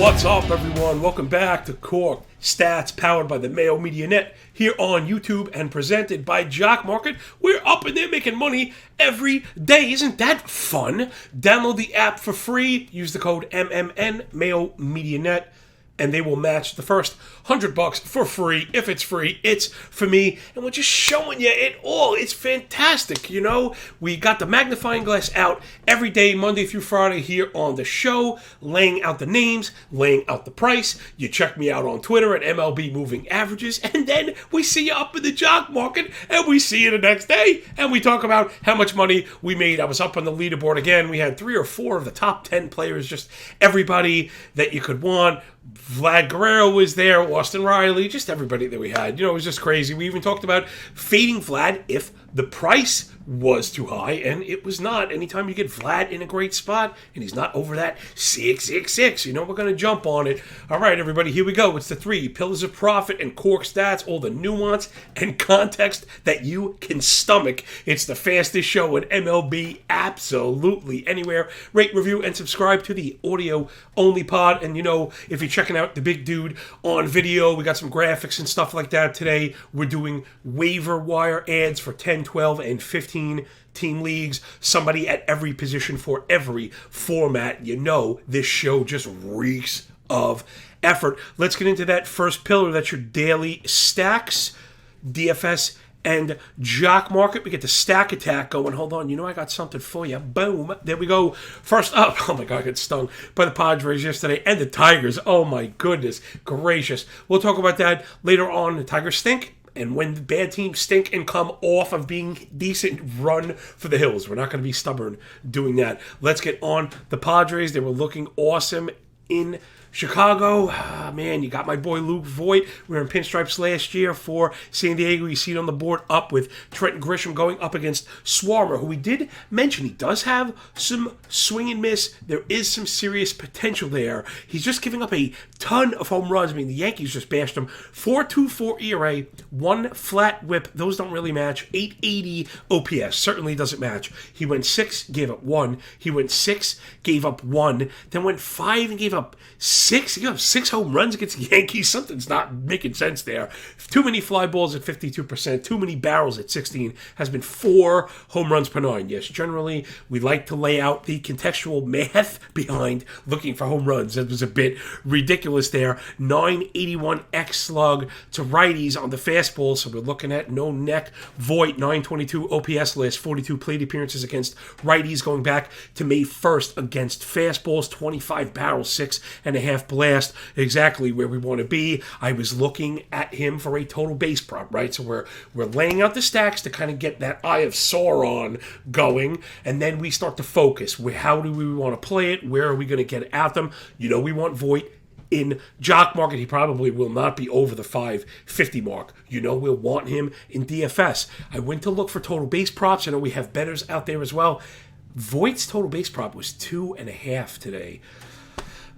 What's up, everyone? Welcome back to Core Stats, powered by the Mayo Media Net, here on YouTube and presented by Jock Market. We're up in there making money every day. Isn't that fun? Download the app for free. Use the code MMN, Mayo Media Net, and they will match the first $100 for free. If it's free, it's for me. And we're just showing you it all. It's fantastic, you know. We got the magnifying glass out every day, Monday through Friday, here on the show, laying out the names, laying out the price. You check me out on Twitter at MLB Moving Averages, and then we see you up in the Jock Market, and we see you the next day, and we talk about how much money we made. I was up on the leaderboard again. We had 3 or 4 of the top 10 players, just everybody that you could want. Vlad Guerrero was there, Austin Riley, just everybody that we had. You know, it was just crazy. We even talked about fading Vlad if the price was too high, and it was not. Anytime you get Vlad in a great spot, and he's not over that 666, you know, we're going to jump on it. All right, everybody, here we go. It's the 3 pillars of profit and core stats, all the nuance and context that you can stomach. It's the fastest show in MLB, absolutely anywhere. Rate, review, and subscribe to the audio-only pod. And, you know, if you're checking out the big dude on video, we got some graphics and stuff like that today. We're doing waiver wire ads for 10, 12, and 15 team leagues, somebody at every position for every format. You know, this show just reeks of effort. Let's get into that first pillar. That's your daily stacks, DFS, and Jock Market. We get the stack attack going. Hold on, you know I got something for you. Boom. There we go. First up, oh my God, I got stung by the Padres yesterday and the Tigers. Oh my goodness gracious. We'll talk about that later on. The Tigers stink. And when the bad teams stink and come off of being decent, run for the hills. We're not going to be stubborn doing that. Let's get on the Padres. They were looking awesome in Chicago. Man, you got my boy Luke Voit. We were in pinstripes last year for San Diego. You see it on the board up with Trenton Grisham going up against Swarmer, who we did mention. He does have some swing and miss. There is some serious potential there. He's just giving up a ton of home runs. I mean, the Yankees just bashed him. 4.24 ERA, 1 flat whip. Those don't really match. 880 OPS certainly doesn't match. He went 6, gave up 1. He went 6, gave up 1. Then went 5 and gave up 6. He gave up 6 home runs against the Yankees. Something's not making sense there. Too many fly balls at 52%. Too many barrels at 16. Has been 4 home runs per 9. Yes, generally, we like to lay out the contextual math behind looking for home runs. It was a bit ridiculous there. 981 X slug to righties on the fastball. So we're looking at no neck. Voit, 922 OPS list. 42 plate appearances against righties going back to May 1st against fastballs. 25 barrels, 6.5 blast, exactly where we want to be. I was looking at him for a total base prop, right? So we're laying out the stacks to kind of get that Eye of Sauron going, and then we start to focus. How do we want to play it? Where are we going to get at them? You know, we want Voit in Jock Market. He probably will not be over the 550 mark. You know, we'll want him in DFS. I went to look for total base props. I know we have bettors out there as well. Voigt's total base prop was 2.5 today.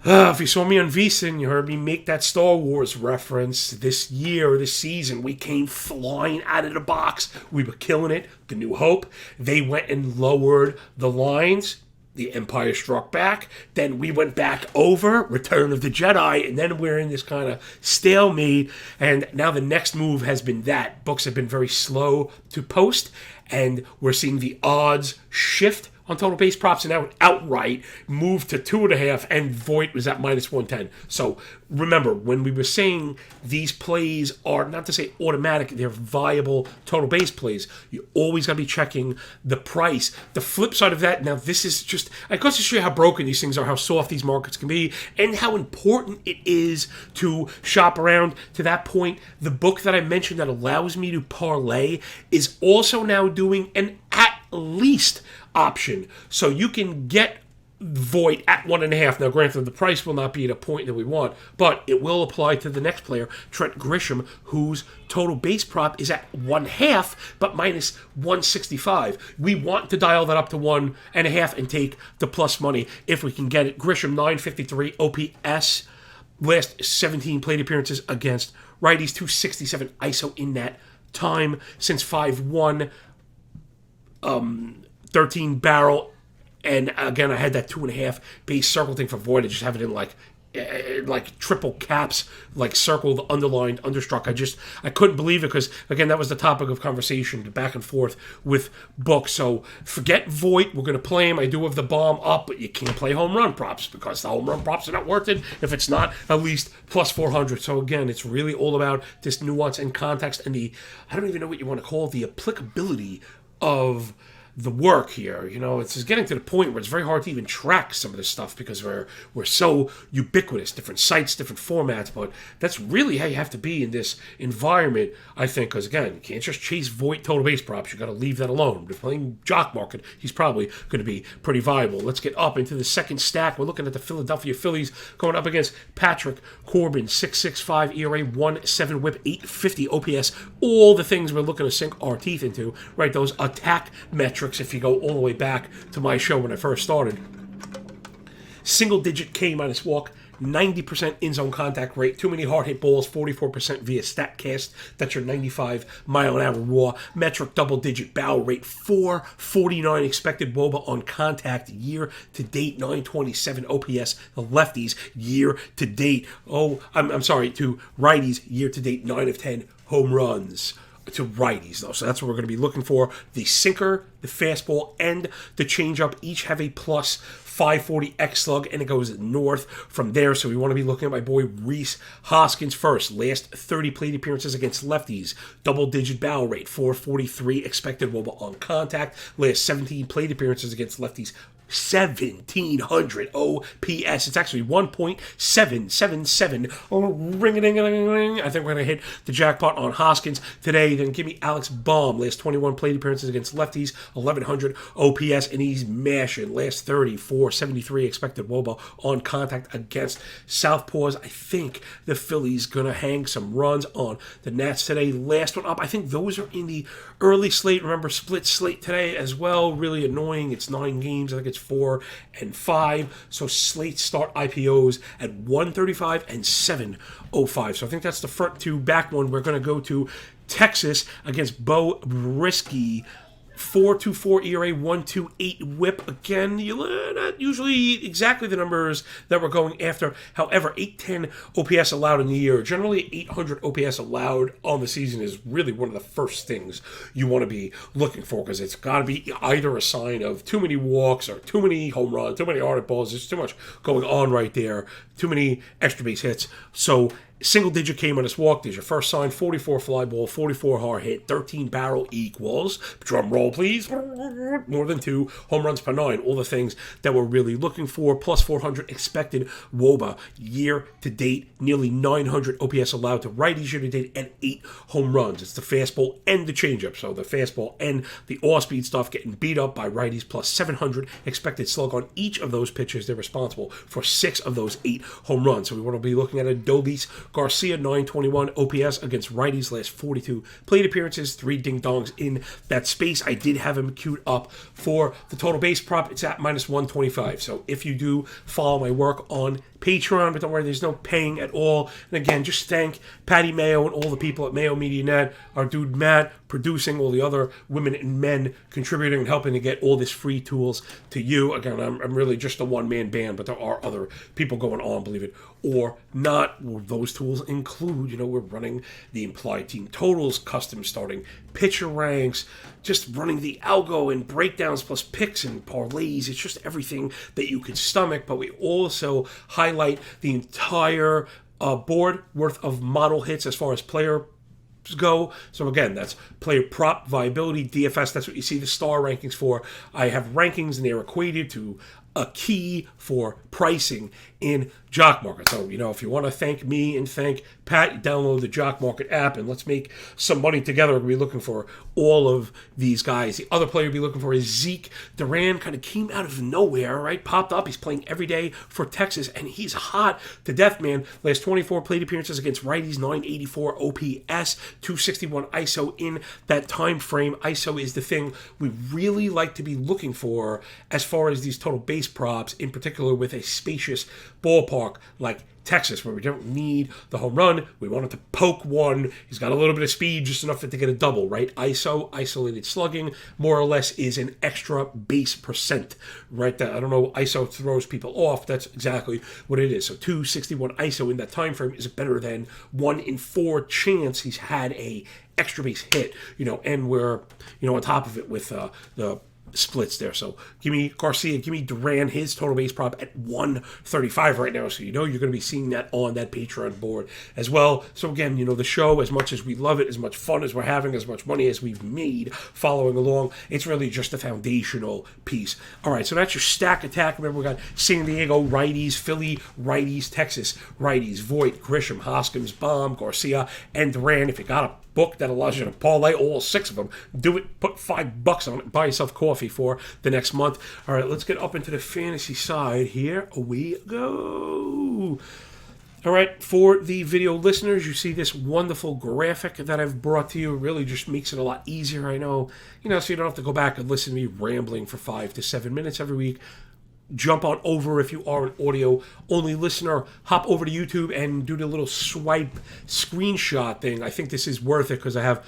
If you saw me on VSiN, you heard me make that Star Wars reference. This year, this season, we came flying out of the box. We were killing it. The New Hope. They went and lowered the lines. The Empire Struck Back. Then we went back over Return of the Jedi. And then we're in this kind of stalemate. And now the next move has been that. Books have been very slow to post. And we're seeing the odds shift on total base props, and now outright moved to 2.5, and Voit was at minus 110. So remember, when we were saying these plays are, not to say automatic, they're viable total base plays, you always got to be checking the price. The flip side of that, now this is just, I goes to show you how broken these things are, how soft these markets can be, and how important it is to shop around. To that point, the book that I mentioned that allows me to parlay is also now doing an at least option. So you can get Voit at 1.5. Now, granted, the price will not be at a point that we want, but it will apply to the next player, Trent Grisham, whose total base prop is at 1.5, but minus 165. We want to dial that up to 1.5 and take the plus money if we can get it. Grisham, 953 OPS, last 17 plate appearances against righties, 267 ISO in that time since 5-1. 13 barrel, and again I had that 2.5 base circle thing for Void. I just have it in like like triple caps, like circled, underlined, understruck. I couldn't believe it because, again, that was the topic of conversation, the back and forth with books. So forget Voit. We're going to play him. I do have the bomb up, but you can't play home run props because the home run props are not worth it if it's not at least plus 400. So, again, it's really all about this nuance and context and I don't even know what you want to call it, the applicability of the work here. It's just getting to the point where it's very hard to even track some of this stuff because we're so ubiquitous, different sites, different formats, but that's really how you have to be in this environment, I think, because, again, you can't just chase Voit total base props. You got to leave that alone. If you're playing Jock Market, he's probably going to be pretty viable. Let's get up into the second stack. We're looking at the Philadelphia Phillies going up against Patrick Corbin, 6.65 ERA, 1.7 whip, 850 OPS, all the things we're looking to sink our teeth into, right? Those attack metrics. If you go all the way back to my show when I first started. Single-digit K minus walk, 90% in-zone contact rate, too many hard hit balls, 44% via StatCast. That's your 95 mile an hour raw. Metric double-digit barrel rate, 449 expected WOBA on contact year to date, 927 OPS. The lefties year to date. I'm sorry, to righties year to date, 9 of 10 home runs. To righties, though. So that's what we're going to be looking for. The sinker, the fastball, and the changeup each have a plus 540 X slug, and it goes north from there. So we want to be looking at my boy Rhys Hoskins first. Last 30 plate appearances against lefties. Double-digit barrel rate, 443 expected WOBA on contact. Last 17 plate appearances against lefties, 1,700 OPS. It's actually 1.777. Ring-a-ding-a-ding-a-ding. I think we're going to hit the jackpot on Hoskins today. Then give me Alex Baum. Last 21 plate appearances against lefties, 1,100 OPS, and he's mashing. Last 30, 473 expected WOBA on contact against southpaws. I think the Phillies going to hang some runs on the Nats today. Last one up. I think those are in the early slate. Remember, split slate today as well. Really annoying. It's 9 games. I think it's 4 and 5. So slate start IPOs at 135 and 705. So I think that's the front to back one. We're going to go to Texas against Bo Brisky. 4.24 ERA, 1.28 whip. Again, not usually exactly the numbers that we're going after. However, 810 OPS allowed in the year. Generally, 800 OPS allowed on the season is really one of the first things you want to be looking for because it's got to be either a sign of too many walks or too many home runs, too many hard balls. There's too much going on right there. Too many extra base hits. So single-digit K minus walk. There's your first sign. 44 fly ball, 44 hard hit, 13 barrel equals. Drum roll, please. More than 2 home runs per 9. All the things that we're really looking for. Plus 400 expected WOBA year to date. Nearly 900 OPS allowed to righties year to date and 8 home runs. It's the fastball and the changeup. So the fastball and the off-speed stuff getting beat up by righties. Plus 700 expected slug on each of those pitches. They're responsible for 6 of those 8 home runs. So we want to be looking at Adolis Garcia, 921 OPS against righties, last 42 plate appearances, 3 ding-dongs in that space. I did have him queued up for the total base prop. It's at minus 125. So if you do follow my work on Patreon, but don't worry, there's no paying at all. And again, just thank Patty Mayo and all the people at Mayo Media Net, our dude Matt producing, all the other women and men contributing and helping to get all this free tools to you. Again, I'm really just a one-man band, but there are other people going on, believe it or not. Well, those tools include, we're running the implied team totals, custom starting pitcher ranks, just running the algo and breakdowns plus picks and parlays. It's just everything that you could stomach, but we also highlight the entire board worth of model hits as far as player go. So again, that's player prop, viability, DFS. That's what you see the star rankings for. I have rankings and they're equated to a key for pricing in Jock Market. So, if you want to thank me and thank Pat, download the Jock Market app and let's make some money together. We'll be looking for all of these guys. The other player we'll be looking for is Zeke Duran. Kind of came out of nowhere, right? Popped up. He's playing every day for Texas and he's hot to death, man. Last 24 plate appearances against righties, 984 OPS, 261 ISO in that time frame. ISO is the thing we really like to be looking for as far as these total base props, in particular with a spacious ballpark like Texas, where we don't need the home run. We wanted to poke one. He's got a little bit of speed, just enough to get a double, right? ISO, isolated slugging, more or less is an extra base percent, right? That I don't know, ISO throws people off. That's exactly what it is. So 261 ISO in that time frame is better than 1 in 4 chance he's had a extra base hit, and we're, on top of it with the splits there. So give me Garcia, give me Duran, his total base prop at 135 right now. So you're going to be seeing that on that Patreon board as well. So again, the show, as much as we love it, as much fun as we're having, as much money as we've made following along, it's really just a foundational piece. All right, so that's your stack attack. Remember, we got San Diego righties, Philly righties, Texas righties, Voit, Grisham, Hoskins, Baum, Garcia, and Duran. If you got a book that allows you to parlay all 6 of them, do it, put $5 on it, buy yourself coffee for the next month. All right, let's get up into the fantasy side. Here we go. All right, for the video listeners, you see this wonderful graphic that I've brought to you. It really just makes it a lot easier, I know, so you don't have to go back and listen to me rambling for 5 to 7 minutes every week. Jump on over if you are an audio-only listener. Hop over to YouTube and do the little swipe screenshot thing. I think this is worth it because I have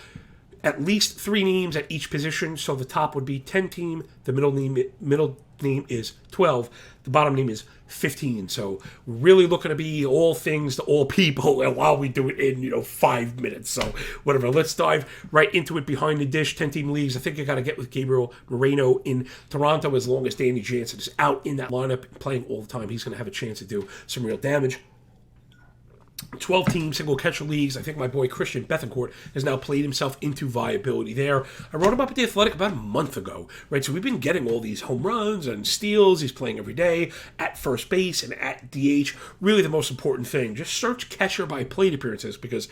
at least 3 names at each position. So the top would be 10 team. The middle name is 12. The bottom name is 15. So we're really looking to be all things to all people, and while we do it in 5 minutes. So whatever, let's dive right into it. Behind the dish, 10-team leagues. I think I got to get with Gabriel Moreno in Toronto. As long as Danny Jansen is out in that lineup playing all the time, he's going to have a chance to do some real damage. 12-team single catcher leagues. I think my boy Christian Bethancourt has now played himself into viability there. I wrote him up at The Athletic about a month ago, right? So we've been getting all these home runs and steals. He's playing every day at first base and at DH. Really the most important thing. Just search catcher by plate appearances, because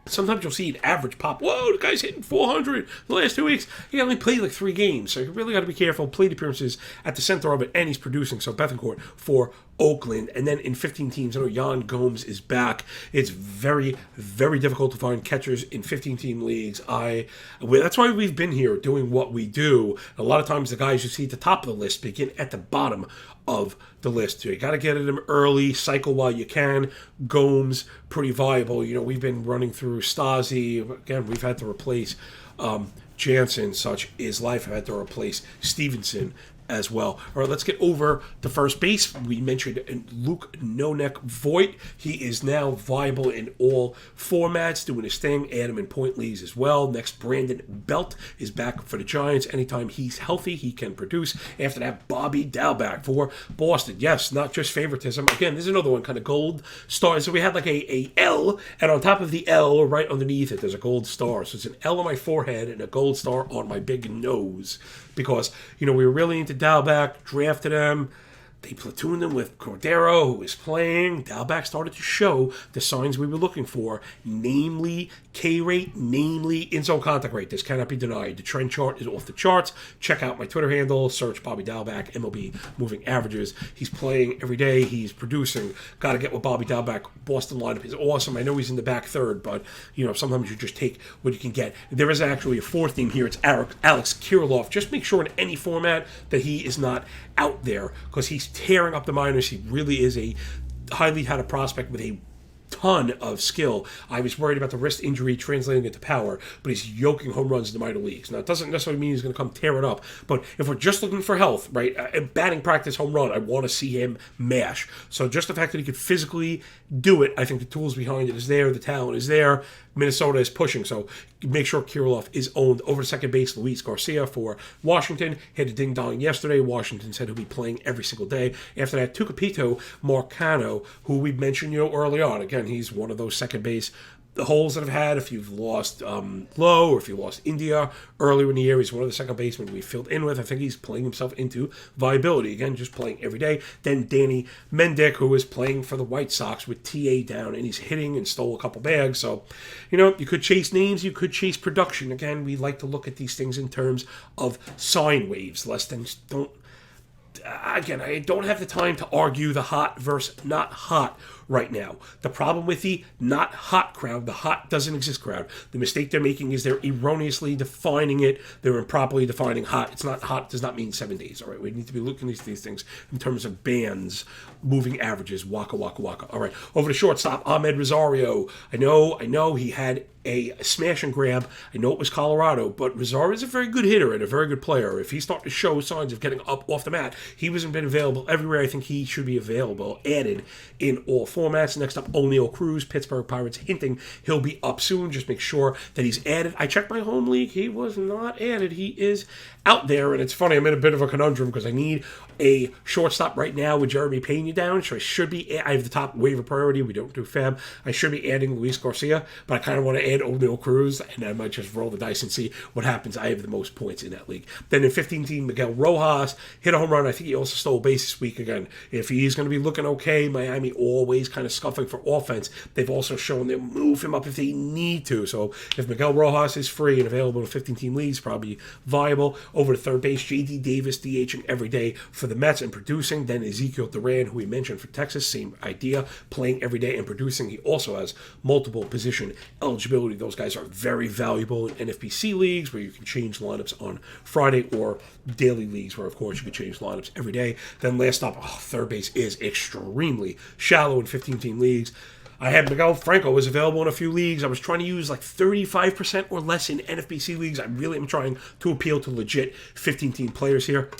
sometimes you'll see an average pop. Whoa, the guy's hitting 400 the last 2 weeks. He only played like 3 games, so you really got to be careful. Plate appearances at the center of it, and he's producing. So Bethancourt for Oakland. And then in 15 teams, I know Yan Gomes is back. It's very, very difficult to find catchers in 15-team leagues. That's why we've been here doing what we do. A lot of times the guys you see at the top of the list begin at the bottom of the list. So you got to get at them early, cycle while you can. Gomes, pretty viable. We've been running through Stasi. Again, we've had to replace Jansen, such is life. I've had to replace Stevenson as well. All right, let's get over to first base. We mentioned Luke Nonek Voit. He is now viable in all formats, doing his thing. Add him in point leagues as well. Next, Brandon Belt is back for the Giants. Anytime he's healthy, he can produce. After that, Bobby Dalbec for Boston. Yes, not just favoritism. Again, this is another one, kind of gold star. So we had like a L, and on top of the L, right underneath it, there's a gold star. So it's an L on my forehead and a gold star on my big nose. Because, we were really into Dalbec, drafted him. They platooned him with Cordero, who was playing. Dalbec started to show the signs we were looking for, namely K-rate, namely in-zone contact rate. This cannot be denied. The trend chart is off the charts. Check out my Twitter handle. Search Bobby Dalbec, MLB Moving Averages. He's playing every day. He's producing. Got to get with Bobby Dalbec. Boston lineup is awesome. I know he's in the back third, but, sometimes you just take what you can get. There is actually a 4th team here. It's Alex Kirilloff. Just make sure in any format that he is not out there, because he's tearing up the minors. He really is a highly touted prospect with a ton of skill. I was worried about the wrist injury translating into power, but he's yoking home runs in the minor leagues. Now, it doesn't necessarily mean he's going to come tear it up, but if we're just looking for health, right, batting practice home run, I want to see him mash. So just the fact that he could physically do it, I think the tools behind it is there, the talent is there. Minnesota is pushing, so make sure Kirilloff is owned. Over to second base, Luis Garcia for Washington. Hit a ding-dong yesterday. Washington said he'll be playing every single day. After that, Tucapito Marcano, who we mentioned early on. Again, he's one of those second base the holes that I've had. If you've lost Lowe or if you lost India earlier in the year, he's one of the second basemen we filled in with. I think he's playing himself into viability. Again, just playing every day. Then Danny Mendick, who is playing for the White Sox with TA down, and he's hitting and stole a couple bags. So, you could chase names, you could chase production. Again, we like to look at these things in terms of sine waves. Again, I don't have the time to argue the hot versus not hot right now. The problem with the not hot crowd, the hot doesn't exist crowd, the mistake they're making is they're erroneously defining it. They're improperly defining hot. It's not hot, does not mean 7 days. All right, we need to be looking at these things in terms of bands, moving averages, waka, waka, waka. All right, over to shortstop, Ahmed Rosario. I know he had a smash and grab. I know it was Colorado, but Rosario is a very good hitter and a very good player. If he's starting to show signs of getting up off the mat, he hasn't been available everywhere. I think he should be available, added in all formats. Next up, O'Neal Cruz, Pittsburgh Pirates, hinting he'll be up soon. Just make sure that he's added. I checked my home league. He was not added. He is out there, and it's funny. I'm in a bit of a conundrum because I need a shortstop right now with Jeremy Pena down, so I have the top waiver priority. We don't do fab. I should be adding Luis Garcia, but I kind of want to add O'Neal Cruz, and I might just roll the dice and see what happens. I have the most points in that league. Then in 15-team, Miguel Rojas hit a home run. I think he also stole a base this week again. If he's going to be looking okay, Miami always kind of scuffling for offense. They've also shown they'll move him up if they need to. So if Miguel Rojas is free and available in 15-team leagues, probably viable. Over to third base, J.D. Davis, DHing every day for the Mets and producing. Then Ezekiel Duran, who we mentioned for Texas, same idea, playing every day and producing. He also has multiple position eligibility. Those guys are very valuable in NFBC leagues where you can change lineups on Friday, or daily leagues where, of course, you can change lineups every day. Then last up, third base is extremely shallow in 15-team leagues. I had Miguel Franco was available in a few leagues. I was trying to use like 35% or less in NFBC leagues. I really am trying to appeal to legit 15-team players here.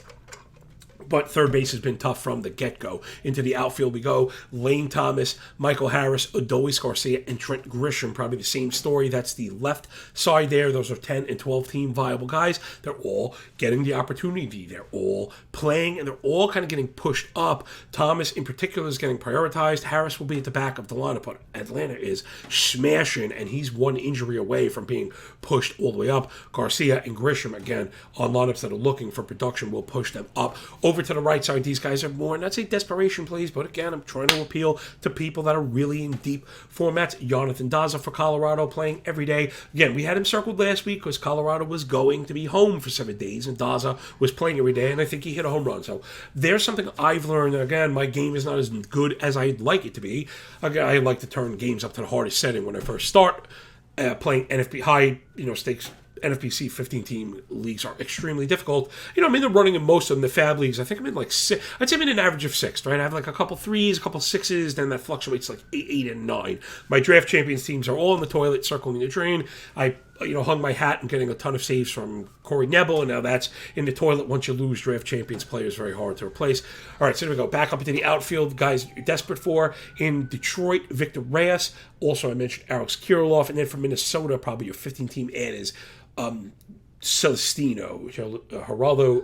But third base has been tough from the get-go. Into the outfield we go. Lane Thomas, Michael Harris, Adolis Garcia, and Trent Grisham. Probably the same story. That's the left side there. Those are 10 and 12-team viable guys. They're all getting the opportunity. They're all playing, and they're all kind of getting pushed up. Thomas, in particular, is getting prioritized. Harris will be at the back of the lineup, but Atlanta is smashing, and he's one injury away from being pushed all the way up. Garcia and Grisham, again, on lineups that are looking for production, will push them up. Over to the right side, these guys are more, not say desperation plays, but again, I'm trying to appeal to people that are really in deep formats. Jonathan Daza for Colorado, playing every day. Again, we had him circled last week because Colorado was going to be home for 7 days, and Daza was playing every day, and I think he hit a home run. So there's something I've learned. Again, my game is not as good as I'd like it to be. Again, I like to turn games up to the hardest setting when I first start playing NFB high, stakes. NFBC 15-team leagues are extremely difficult. I'm in the running in most of them. The fab leagues, I think I'm in like 6. I'd say I'm in an average of 6, right? I have like a couple 3s, a couple 6s, then that fluctuates like 8 and 9. My draft champions teams are all in the toilet, circling the drain. I hung my hat and getting a ton of saves from Corey Nebel, and now that's in the toilet. Once you lose draft champions, players very hard to replace. All right, so there we go. Back up into the outfield, guys you're desperate for. In Detroit, Victor Reyes. Also, I mentioned Alex Kirilloff. And then from Minnesota, probably your 15-team ad is Celestino, Geraldo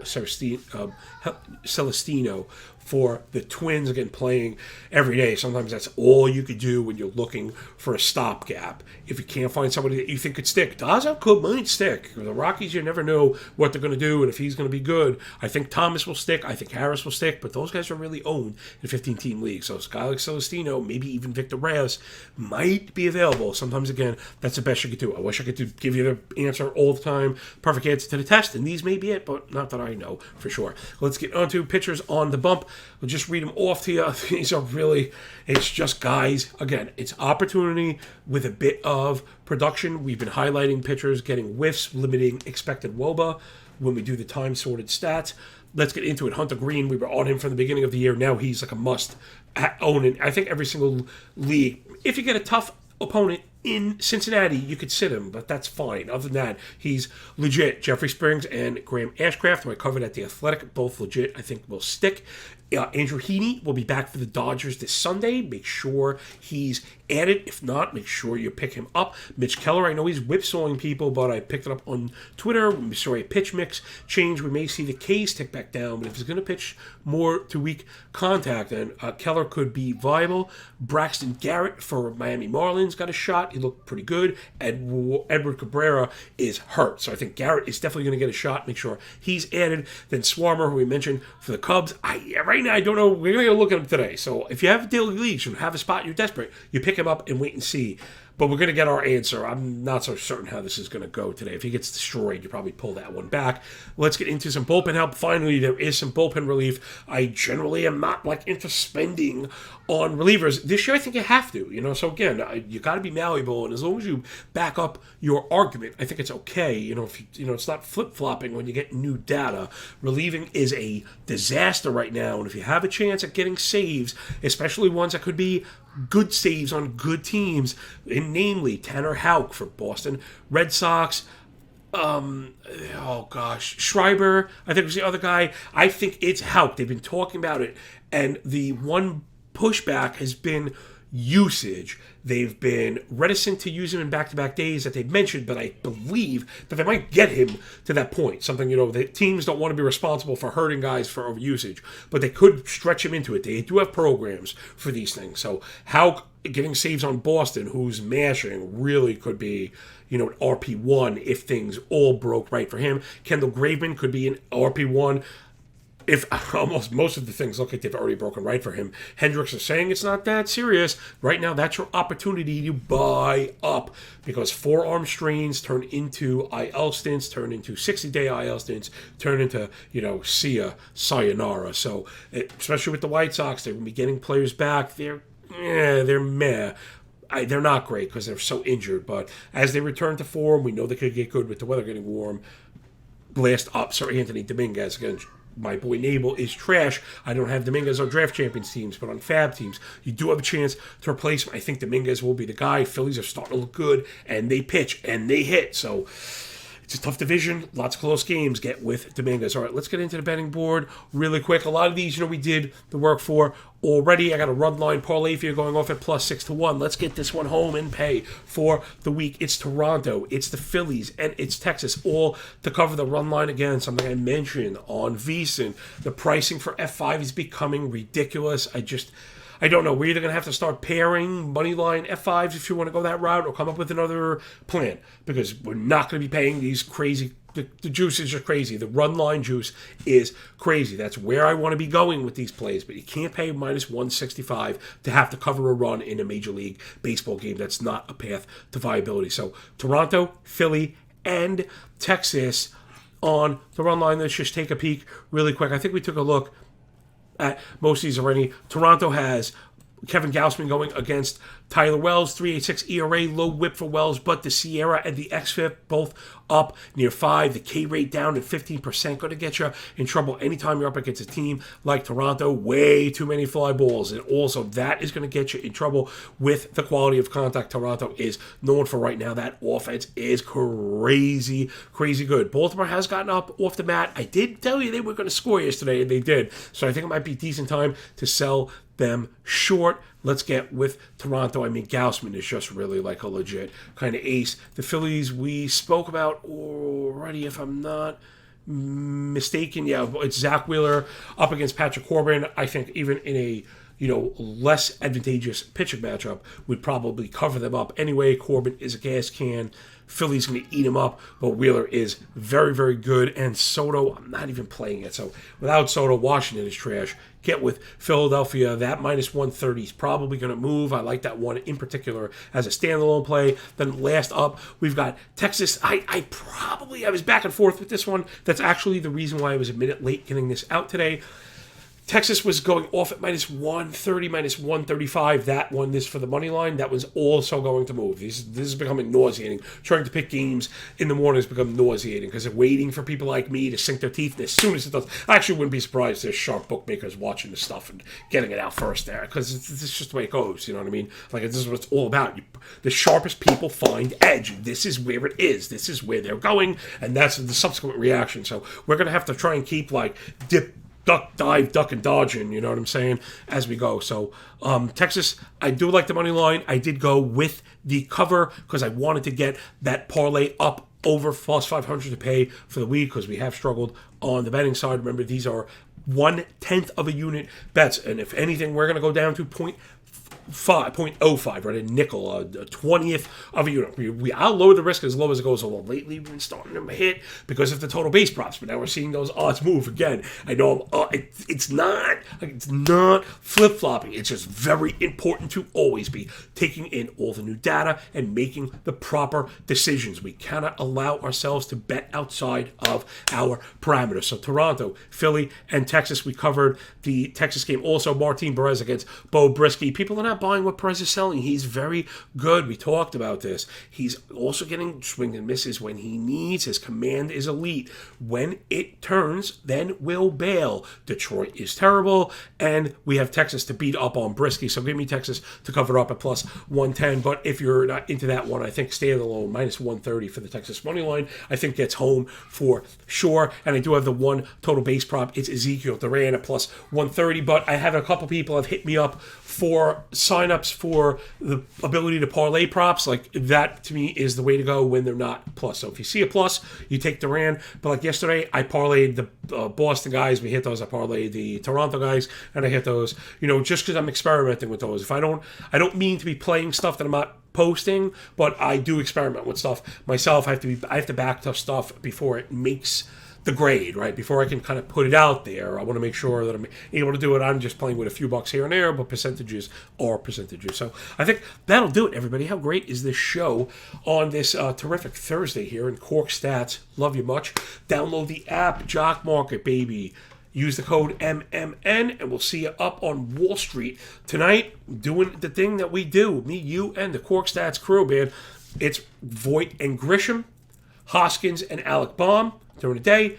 Celestino for the Twins, again, playing every day. Sometimes that's all you could do when you're looking for a stopgap. If you can't find somebody that you think could stick, Daza might stick. The Rockies, you never know what they're going to do and if he's going to be good. I think Thomas will stick. I think Harris will stick. But those guys are really owned in 15-team leagues. So a guy like Celestino, maybe even Victor Reyes, might be available. Sometimes, again, that's the best you could do. I wish I could give you the answer all the time. Perfect answer to the test. And these may be it, but not that I know for sure. Let's get on to pitchers on the bump. We'll just read them off to you. These are really, it's just guys. Again, it's opportunity with a bit of production. We've been highlighting pitchers getting whiffs, limiting expected WOBA when we do the time-sorted stats. Let's get into it. Hunter Green, we were on him from the beginning of the year. Now he's like a must own in, I think, every single league. If you get a tough opponent in Cincinnati, you could sit him, but that's fine. Other than that, he's legit. Jeffrey Springs and Graham Ashcraft, who I covered at The Athletic, both legit, I think will stick. Andrew Heaney will be back for the Dodgers this Sunday. Make sure he's added. If not, make sure you pick him up. Mitch Keller, I know he's whipsawing people, but I picked it up on Twitter. We saw a pitch mix change. We may see the K's tick back down, but if he's going to pitch more to weak contact, then Keller could be viable. Braxton Garrett for Miami Marlins got a shot. He looked pretty good. Edward Cabrera is hurt, so I think Garrett is definitely going to get a shot. Make sure he's added. Then Swarmer, who we mentioned for the Cubs. Right now, I don't know. We're going to look at him today. So if you have daily leagues, you have a spot, you're desperate, you pick him up and wait and see. But we're going to get our answer. I'm not so certain how this is going to go today. If he gets destroyed, you probably pull that one back. Let's get into some bullpen help. Finally, there is some bullpen relief. I generally am not into spending on relievers. This year, I think you have to. So again, you got to be malleable, and as long as you back up your argument, I think it's okay. If it's not flip-flopping when you get new data. Relieving is a disaster right now, and if you have a chance at getting saves, especially ones that could be good saves on good teams, and namely Tanner Houck for Boston Red Sox. Schreiber, I think was the other guy. I think it's Houck. They've been talking about it, and the one pushback has been usage. They've been reticent to use him in back-to-back days that they've mentioned, but I believe that they might get him to that point. Something, the teams don't want to be responsible for hurting guys for overusage, but they could stretch him into it. They do have programs for these things. So Houck getting saves on Boston, who's mashing, really could be, an RP1 if things all broke right for him. Kendall Graveman could be an RP1 if almost most of the things look like they've already broken right for him. Hendricks is saying it's not that serious. Right now, that's your opportunity to buy up, because forearm strains turn into IL stints, turn into 60-day IL stints, turn into, sayonara. So, especially with the White Sox, they're going to be getting players back. They're meh. They're not great because they're so injured, but as they return to form, we know they could get good with the weather getting warm. Blast up Sir Anthony Dominguez against my boy Nabel is trash. I don't have Dominguez on draft champions teams, but on fab teams, you do have a chance to replace him. I think Dominguez will be the guy. Phillies are starting to look good, and they pitch, and they hit. So it's a tough division. Lots of close games. Get with Dominguez. All right, let's get into the betting board really quick. A lot of these, we did the work for already. I got a run line parlay for you going off at +6-1. Let's get this one home and pay for the week. It's Toronto, it's the Phillies, and it's Texas, all to cover the run line again. Something I mentioned on VSiN. The pricing for F5 is becoming ridiculous. I don't know. We're either going to have to start pairing moneyline F5s if you want to go that route, or come up with another plan, because we're not going to be paying these crazy. The juice is just crazy. The run line juice is crazy. That's where I want to be going with these plays, but you can't pay -165 to have to cover a run in a Major League Baseball game. That's not a path to viability. So Toronto, Philly, and Texas on the run line. Let's just take a peek really quick. I think we took a look at most of these already. Toronto has Kevin Gausman going against Tyler Wells, 3.86 ERA, low whip for Wells, but the Sierra and the XFIP both up near 5. The K rate down at 15%, going to get you in trouble anytime you're up against a team like Toronto. Way too many fly balls, and also that is going to get you in trouble with the quality of contact Toronto is known for right now. That offense is crazy good. Baltimore has gotten up off the mat. I did tell you they were going to score yesterday, and they did. So I think it might be a decent time to sell them short. Let's get with Toronto. Gausman is just really like a legit kind of ace. The Phillies we spoke about already, if I'm not mistaken. Yeah, it's Zach Wheeler up against Patrick Corbin. I think even in a less advantageous pitching matchup would probably cover them up anyway. Corbin is a gas can. Philly's going to eat him up, but Wheeler is very, very good. And Soto, I'm not even playing it. So without Soto, Washington is trash. Get with Philadelphia. That -130 is probably going to move. I like that one in particular as a standalone play. Then last up, we've got Texas. I was back and forth with this one. That's actually the reason why I was a minute late getting this out today. Texas was going off at -130, -135. That one is for the money line. That one's also going to move. This is becoming nauseating. Trying to pick games in the morning has become nauseating because they're waiting for people like me to sink their teeth. And as soon as it does, I actually wouldn't be surprised if there's sharp bookmakers watching this stuff and getting it out first there, because it's just the way it goes. You know what I mean? Like, this is what it's all about. The sharpest people find edge. This is where it is. This is where they're going, and that's the subsequent reaction. So we're going to have to try and keep duck, dive, duck, and dodging, you know what I'm saying, as we go. So, Texas, I do like the money line. I did go with the cover because I wanted to get that parlay up over +500 to pay for the week, because we have struggled on the betting side. Remember, these are 1/10 of a unit bets, and if anything, we're going to go down to 0.05, right? A nickel, a 20th of a unit. I'll lower the risk as low as it goes. Although lately we've been starting to hit because of the total base props, but now we're seeing those odds move again. I know it's not flip flopping. It's just very important to always be taking in all the new data and making the proper decisions. We cannot allow ourselves to bet outside of our parameters. So Toronto, Philly, and Texas. We covered the Texas game. Also, Martin Perez against Bo Brisky. People are not buying what Perez is selling. He's very good. We talked about this. He's also getting swing and misses when he needs. His command is elite. When it turns, then we'll bail. Detroit is terrible, and we have Texas to beat up on Brisky. So give me Texas to cover up at plus 110. But if you're not into that one, I think stay alone. Minus 130 for the Texas money line. I think gets home for sure. And I do have the one total base prop. It's Ezekiel Duran at plus 130. But I have a couple people have hit me up for signups for the ability to parlay props. Like that to me is the way to go when they're not plus. So if you see a plus, you take Duran. But like yesterday, I parlayed the Boston guys. We hit those. I parlayed the Toronto guys, and I hit those. Just because I'm experimenting with those. If I don't mean to be playing stuff that I'm not posting, but I do experiment with stuff myself. I have to back tough stuff before it makes the grade, right? Before I can kind of put it out there, I want to make sure that I'm able to do it. I'm just playing with a few bucks here and there, but percentages are percentages. So I think that'll do it, everybody. How great is this show on this terrific Thursday here in Cork Stats? Love you much. Download the app, Jock Market, baby. Use the code MMN, and we'll see you up on Wall Street tonight doing the thing that we do. Me, you, and the Cork Stats crew, man. It's Voigt and Grisham, Hoskins and Alec Baum during the day,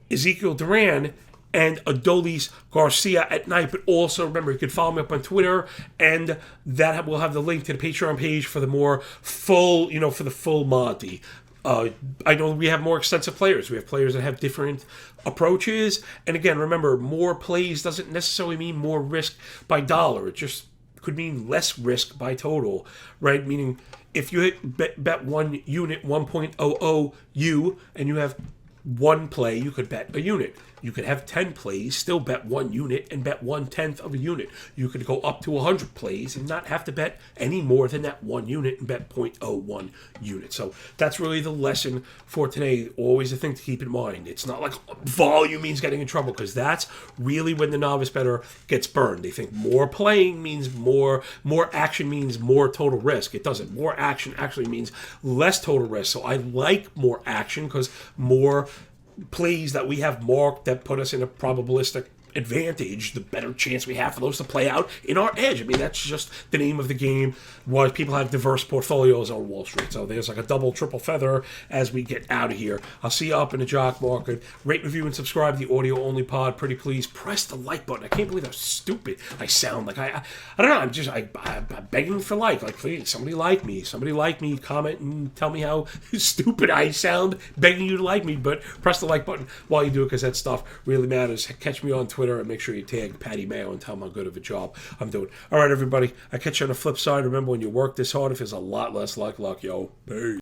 Ezekiel Duran, and Adolis Garcia at night. But also remember, you can follow me up on Twitter, and that will have the link to the Patreon page for the more full, for the full Monty. I know we have more extensive players. We have players that have different approaches. And again, remember, more plays doesn't necessarily mean more risk by dollar. It just could mean less risk by total, right? Meaning if you bet one unit 1.00 U and you have one play, you could bet a unit. You could have 10 plays, still bet one unit, and bet 1/10 of a unit. You could go up to 100 plays and not have to bet any more than that one unit and bet 0.01 unit. So that's really the lesson for today. Always a thing to keep in mind. It's not like volume means getting in trouble, because that's really when the novice bettor gets burned. They think more playing means more action means more total risk. It doesn't. More action actually means less total risk. So I like more action because more plays that we have marked that put us in a probabilistic advantage, the better chance we have for those to play out in our edge. I mean, that's just the name of the game. Why people have diverse portfolios on Wall Street. So there's like a double, triple feather as we get out of here. I'll see you up in the Jock Market. Rate, review, and subscribe to the audio only pod. Pretty please press the like button. I can't believe how stupid I sound. Like I don't know. I'm begging for like please, somebody like me. Somebody like me. Comment and tell me how stupid I sound. Begging you to like me, but press the like button while you do it, because that stuff really matters. Catch me on Twitter. And make sure you tag Patty Mayo and tell him how good of a job I'm doing. All right, everybody. I catch you on the flip side. Remember, when you work this hard, it feels a lot less like luck, yo. Peace.